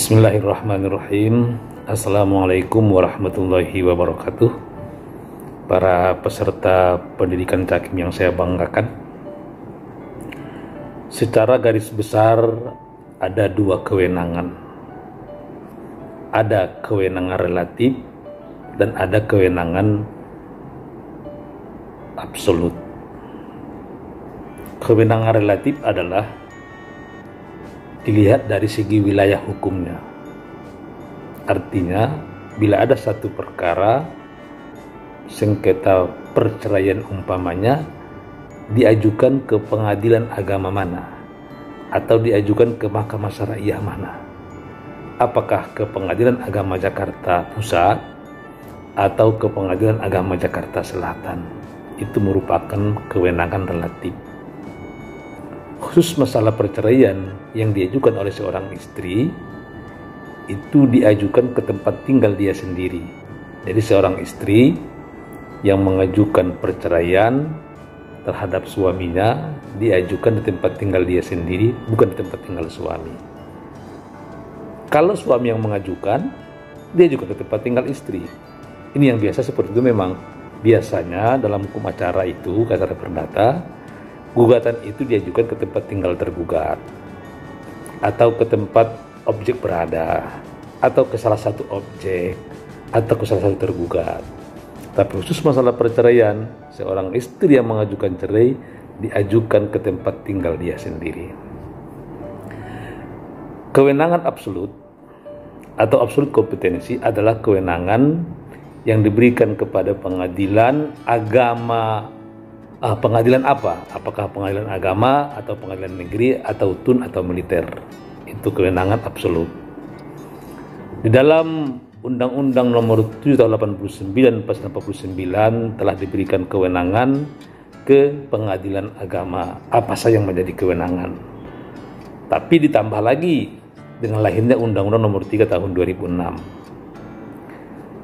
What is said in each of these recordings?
Bismillahirrahmanirrahim. Assalamualaikum warahmatullahi wabarakatuh. Para peserta pendidikan Cakim yang saya banggakan, secara garis besar ada dua kewenangan. Ada kewenangan relatif dan ada kewenangan absolut. Kewenangan relatif adalah dilihat dari segi wilayah hukumnya. Artinya, bila ada satu perkara sengketa perceraian umpamanya diajukan ke pengadilan agama mana atau diajukan ke mahkamah syariah mana, apakah ke pengadilan agama Jakarta Pusat atau ke pengadilan agama Jakarta Selatan, itu merupakan kewenangan relatif. Khusus masalah perceraian yang diajukan oleh seorang istri, itu diajukan ke tempat tinggal dia sendiri. Jadi seorang istri yang mengajukan perceraian terhadap suaminya diajukan di tempat tinggal dia sendiri, bukan di tempat tinggal suami. Kalau suami yang mengajukan, dia juga ke tempat tinggal istri. Ini yang biasa seperti itu memang. Biasanya dalam hukum acara itu, acara perdata, gugatan itu diajukan ke tempat tinggal tergugat atau ke tempat objek berada atau ke salah satu objek atau ke salah satu tergugat. Tapi khusus masalah perceraian, seorang istri yang mengajukan cerai diajukan ke tempat tinggal dia sendiri. Kewenangan absolut atau absolut kompetensi adalah kewenangan yang diberikan kepada pengadilan agama. Pengadilan apa? Apakah pengadilan agama atau pengadilan negeri atau tun atau militer? Itu kewenangan absolut. Di dalam Undang-Undang Nomor 7 Tahun 89 Pasal 49 telah diberikan kewenangan ke pengadilan agama. Apa saja yang menjadi kewenangan? Tapi ditambah lagi dengan lahirnya Undang-Undang Nomor 3 Tahun 2006.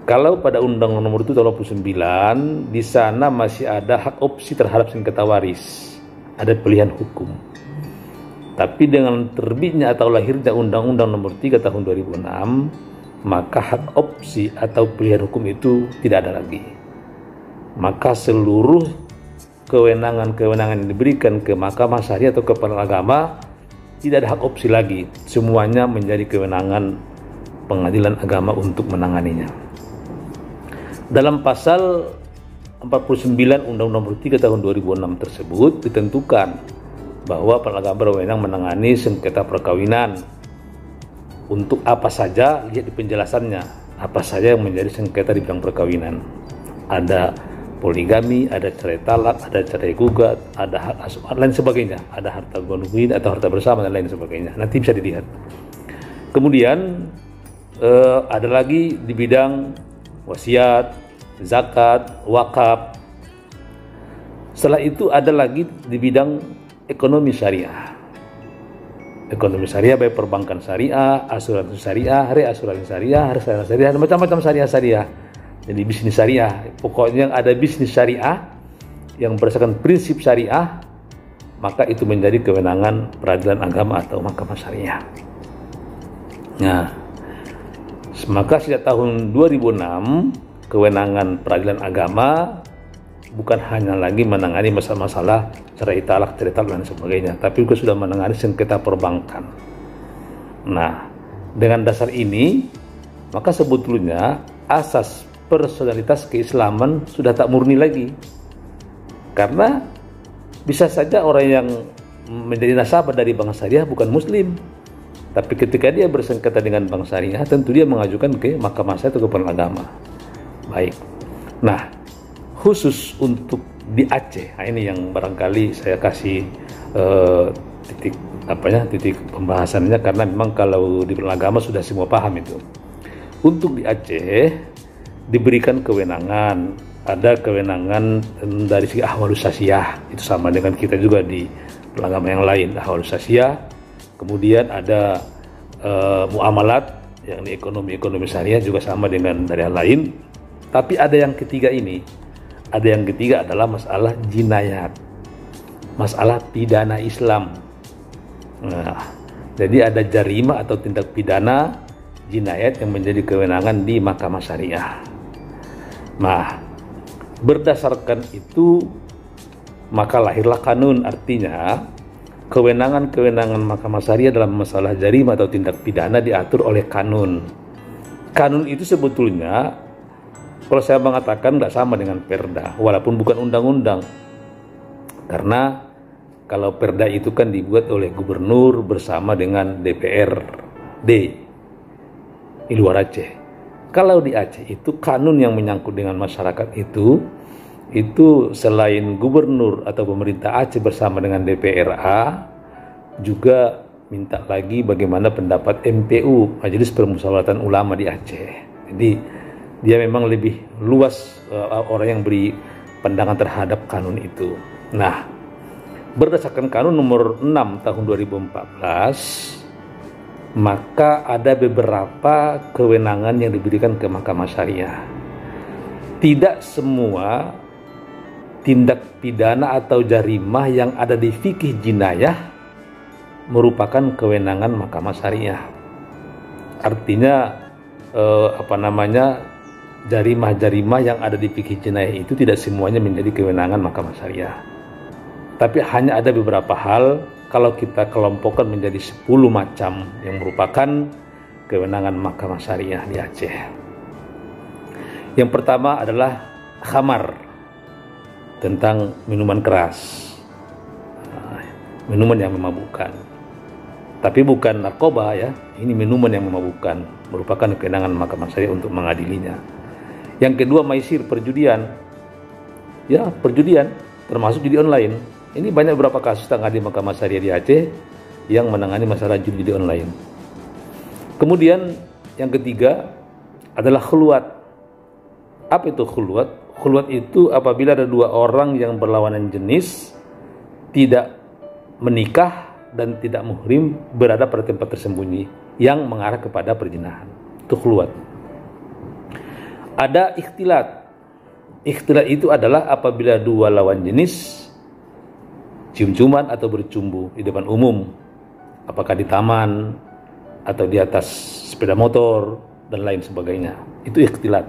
Kalau pada Undang-Undang Nomor 7 Tahun 2009, di sana masih ada hak opsi terhadap sengketa waris, ada pilihan hukum. Tapi dengan terbitnya atau lahirnya Undang-Undang Nomor 3 Tahun 2006, maka hak opsi atau pilihan hukum itu tidak ada lagi. Maka seluruh kewenangan-kewenangan yang diberikan ke Mahkamah Syariah atau ke kepala agama tidak ada hak opsi lagi. Semuanya menjadi kewenangan pengadilan agama untuk menanganinya. Dalam pasal 49 Undang-Undang Nomor 3 Tahun 2006 tersebut ditentukan bahwa pengadilan agama berwenang menangani sengketa perkawinan. Untuk apa saja, lihat di penjelasannya, apa saja yang menjadi sengketa di bidang perkawinan. Ada poligami, ada cerai talak, ada cerai gugat, ada hak asuh, lain sebagainya, ada harta gonugin atau harta bersama dan lain sebagainya. Nanti bisa dilihat. Kemudian ada lagi di bidang wasiat, zakat, wakaf. Setelah itu ada lagi di bidang ekonomi syariah. Ekonomi syariah baik perbankan syariah, asuransi syariah, reasuransi syariah, reaksana syariah, macam-macam syariah. Jadi bisnis syariah, pokoknya ada bisnis syariah yang berdasarkan prinsip syariah, maka itu menjadi kewenangan peradilan agama atau mahkamah syariah. Nah, maka sejak tahun 2006 kewenangan peradilan agama bukan hanya lagi menangani masalah-masalah cerai talak dan sebagainya, tapi juga sudah menangani sengketa perbankan. Nah, dengan dasar ini maka sebetulnya asas personalitas keislaman sudah tak murni lagi, karena bisa saja orang yang menjadi nasabah dari bank syariah bukan muslim, tapi ketika dia bersengketa dengan bank syariah, tentu dia mengajukan ke mahkamah syariah atau ke pengadilan agama. Baik. Nah, khusus untuk di Aceh, nah ini yang barangkali saya kasih titik pembahasannya, karena memang kalau di pengadilan agama sudah semua paham itu. Untuk di Aceh diberikan kewenangan, ada kewenangan dari segi ahwalus sasiyah, itu sama dengan kita juga di pengadilan agama yang lain, ahwalus sasiyah. Kemudian ada muamalat yang di ekonomi syariah juga sama dengan dari yang lain. Tapi ada yang ketiga ini, ada yang ketiga adalah masalah jinayat, masalah pidana Islam. Nah, jadi ada jarima atau tindak pidana jinayat yang menjadi kewenangan di Mahkamah Syariah. Nah, berdasarkan itu maka lahirlah kanun, artinya kewenangan-kewenangan Mahkamah Syariah dalam masalah jarimah atau tindak pidana diatur oleh kanun. Kanun itu sebetulnya kalau saya mengatakan nggak sama dengan perda, walaupun bukan undang-undang. Karena kalau perda itu kan dibuat oleh gubernur bersama dengan DPRD di luar Aceh. Kalau di Aceh itu kanun yang menyangkut dengan masyarakat itu selain gubernur atau pemerintah Aceh bersama dengan DPRA juga minta lagi bagaimana pendapat MPU, Majelis Permusyawaratan Ulama di Aceh. Jadi dia memang lebih luas orang yang beri pandangan terhadap kanun itu. Nah, berdasarkan kanun nomor 6 tahun 2014, maka ada beberapa kewenangan yang diberikan ke Mahkamah Syariah. Tidak semua tindak pidana atau jarimah yang ada di fikih jinayah merupakan kewenangan Mahkamah Syariah. Artinya jarimah-jarimah yang ada di fikih jinayah itu tidak semuanya menjadi kewenangan Mahkamah Syariah. Tapi hanya ada beberapa hal kalau kita kelompokkan menjadi 10 macam yang merupakan kewenangan Mahkamah Syariah di Aceh. Yang pertama adalah khamar, tentang minuman keras, minuman yang memabukkan. Tapi bukan narkoba ya, ini minuman yang memabukkan, merupakan kewenangan Mahkamah Syariah untuk mengadilinya. Yang kedua maisir, perjudian. Ya, perjudian termasuk judi online. Ini banyak beberapa kasus tangani Mahkamah Syariah di Aceh yang menangani masalah judi online. Kemudian yang ketiga adalah khulwat. Apa itu khulwat? Khulwat itu apabila ada dua orang yang berlawanan jenis tidak menikah dan tidak muhrim berada pada tempat tersembunyi yang mengarah kepada perzinahan. Itu khulwat. Ada ikhtilat. Ikhtilat itu adalah apabila dua lawan jenis cium-ciuman atau bercumbu di depan umum, apakah di taman atau di atas sepeda motor dan lain sebagainya. Itu ikhtilat.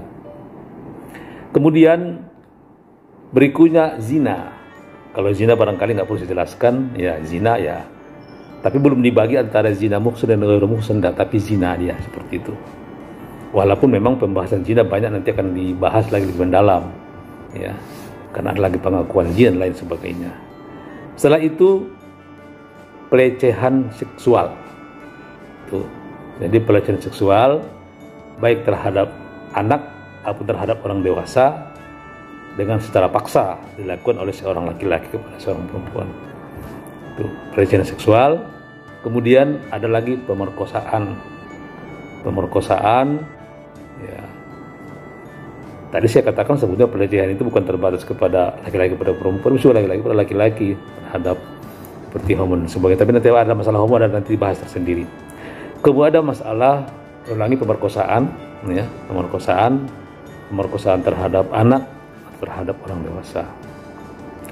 Kemudian berikutnya zina. Kalau zina barangkali nggak perlu saya jelaskan, ya zina ya. Tapi belum dibagi antara zina muhsan dan ghairu muhsan, tapi zina dia seperti itu. Walaupun memang pembahasan zina banyak nanti akan dibahas lagi lebih mendalam, ya, karena ada lagi pengakuan zina dan lain sebagainya. Setelah itu pelecehan seksual. Tuh. Jadi pelecehan seksual baik terhadap anak ataupun terhadap orang dewasa dengan secara paksa dilakukan oleh seorang laki-laki kepada seorang perempuan. Tuh, pelecehan seksual. Kemudian ada lagi pemerkosaan. Pemerkosaan ya. Tadi saya katakan sebetulnya pelecehan itu bukan terbatas kepada laki-laki pada perempuan, bisa laki-laki pada laki-laki terhadap seperti homo dan sebagainya. Tapi nanti ada masalah homo dan nanti dibahas tersendiri. Kemudian ada masalah ulangi pemerkosaan, ya, pemerkosaan terhadap anak, terhadap orang dewasa.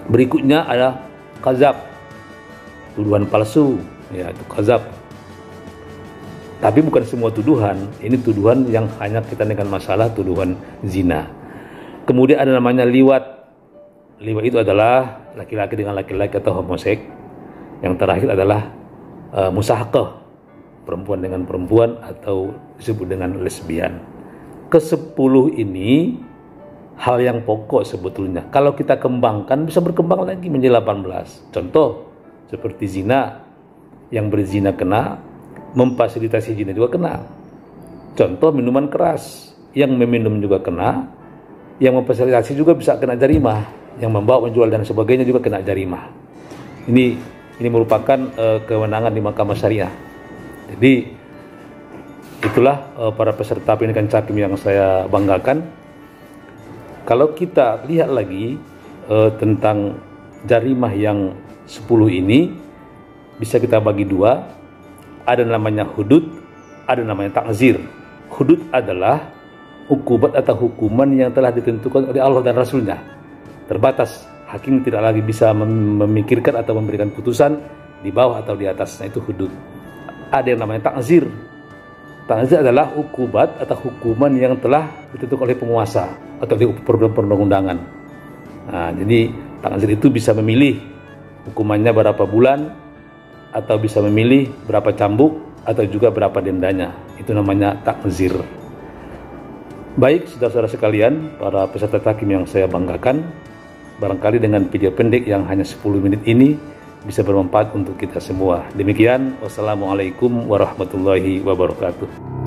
Berikutnya ada kazab, tuduhan palsu, ya itu kazab. Tapi bukan semua tuduhan, ini tuduhan yang hanya kita dengan masalah tuduhan zina. Kemudian ada namanya liwat. Liwat itu adalah laki-laki dengan laki-laki atau homoseks. Yang terakhir adalah musahakah, perempuan dengan perempuan atau disebut dengan lesbian. Ke-10 ini hal yang pokok sebetulnya. Kalau kita kembangkan bisa berkembang lagi menjadi 18. Contoh seperti zina, yang berzina kena, memfasilitasi zina juga kena. Contoh minuman keras, yang meminum juga kena, yang memfasilitasi juga bisa kena jarimah, yang membawa, menjual dan sebagainya juga kena jarimah. Ini merupakan kewenangan di Mahkamah Syariah. Jadi itulah para peserta pendidikan Cakim yang saya banggakan. Kalau kita lihat lagi tentang jarimah yang 10 ini bisa kita bagi dua. Ada namanya hudud, ada namanya takzir. Hudud adalah hukuman atau hukuman yang telah ditentukan oleh Allah dan Rasulnya. Terbatas, hakim tidak lagi bisa memikirkan atau memberikan putusan di bawah atau di atasnya, itu hudud. Ada yang namanya takzir. Ta'zir adalah hukubat atau hukuman yang telah ditentukan oleh penguasa atau di perundang-undangan. Nah, jadi ta'zir itu bisa memilih hukumannya berapa bulan, atau bisa memilih berapa cambuk, atau juga berapa dendanya. Itu namanya ta'zir. Baik, saudara-saudara sekalian, para peserta takim yang saya banggakan, barangkali dengan video pendek yang hanya 10 menit ini bisa bermanfaat untuk kita semua. Demikian, wassalamualaikum warahmatullahi wabarakatuh.